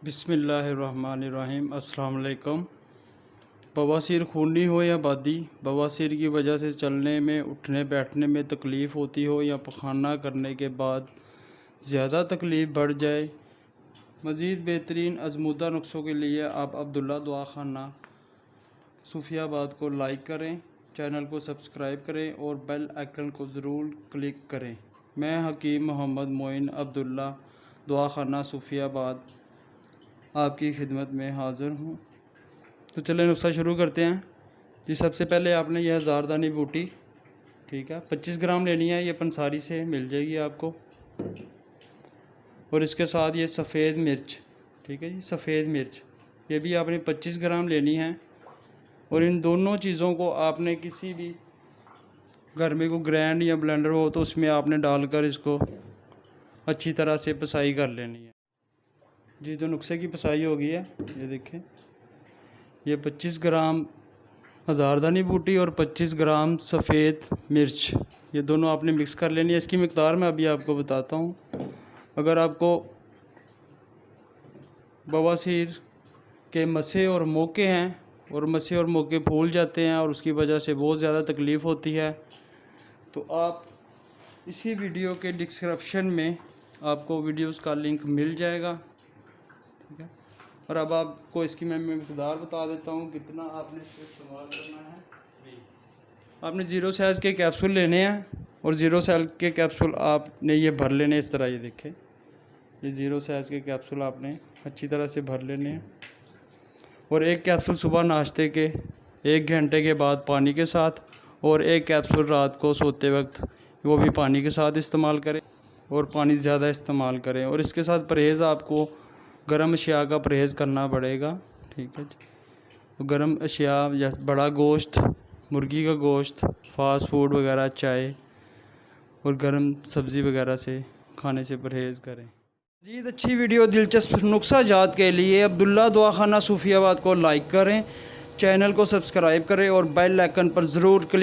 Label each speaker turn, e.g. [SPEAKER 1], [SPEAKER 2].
[SPEAKER 1] बिस्मिल्लाहिर्रहमानिर्रहीम। अस्सलाम वालेकुम। बवासीर खूनी हो या बादी, बवासीर की वजह से चलने में, उठने बैठने में तकलीफ़ होती हो या पखाना करने के बाद ज़्यादा तकलीफ़ बढ़ जाए, मज़ीद बेहतरीन आज़मूदा नुस्ख़ों के लिए आप अब्दुल्ला दवाखाना सूफियाबाद को लाइक करें, चैनल को सब्सक्राइब करें और बेल आइकन को ज़रूर क्लिक करें। मैं हकीम मोहम्मद मोइन अब्दुल्ला दवाखाना सूफियाबाद आपकी खिदमत में हाज़िर हूँ। तो चलें नुस्खा शुरू करते हैं जी। सबसे पहले आपने यह हज़ारदानी बूटी, ठीक है, 25 ग्राम लेनी है। ये पंसारी से मिल जाएगी आपको। और इसके साथ ये सफ़ेद मिर्च, ठीक है जी, सफ़ेद मिर्च ये भी आपने 25 ग्राम लेनी है। और इन दोनों चीज़ों को आपने किसी भी घर में को ग्राइंड या ब्लेंडर हो तो उसमें आपने डालकर इसको अच्छी तरह से पिसाई कर लेनी है जी। तो नुस्खे की पिसाई हो गई है, ये देखें। ये 25 ग्राम हज़ारदानी बूटी और 25 ग्राम सफ़ेद मिर्च, ये दोनों आपने मिक्स कर लेनी है। इसकी मिक़दार मैं अभी आपको बताता हूँ। अगर आपको बवासीर के मसे और मोके हैं और मसे और मोके फूल जाते हैं और उसकी वजह से बहुत ज़्यादा तकलीफ़ होती है, तो आप इसी वीडियो के डिस्क्रिप्शन में आपको वीडियोस का लिंक मिल जाएगा, ठीक है। और अब आपको इसकी मैं मिक़दार बता देता हूँ कितना आपने इसको इस्तेमाल करना है। आपने 0 साइज़ के कैप्सूल लेने हैं और 0 साइज़ के कैप्सूल आपने ये भर लेने इस तरह। ये देखें, ये 0 साइज़ के कैप्सूल आपने अच्छी तरह से भर लेने हैं। और एक कैप्सूल सुबह नाश्ते के 1 घंटे के बाद पानी के साथ, और एक कैप्सूल रात को सोते वक्त वो भी पानी के साथ इस्तेमाल करें, और पानी ज़्यादा इस्तेमाल करें। और इसके साथ परहेज़ आपको गर्म अशिया का परहेज़ करना पड़ेगा, ठीक है जी। तो गर्म अशिया या बड़ा गोश्त, मुर्गी का गोश्त, फ़ास्ट फूड वगैरह, चाय और गर्म सब्ज़ी वगैरह से खाने से परहेज़ करें। मज़ीद अच्छी वीडियो, दिलचस्प नुस्खा जात के लिए अब्दुल्ला दवाखाना सूफियाबाद को लाइक करें, चैनल को सब्सक्राइब करें और बेल आइकन पर ज़रूर क्लिक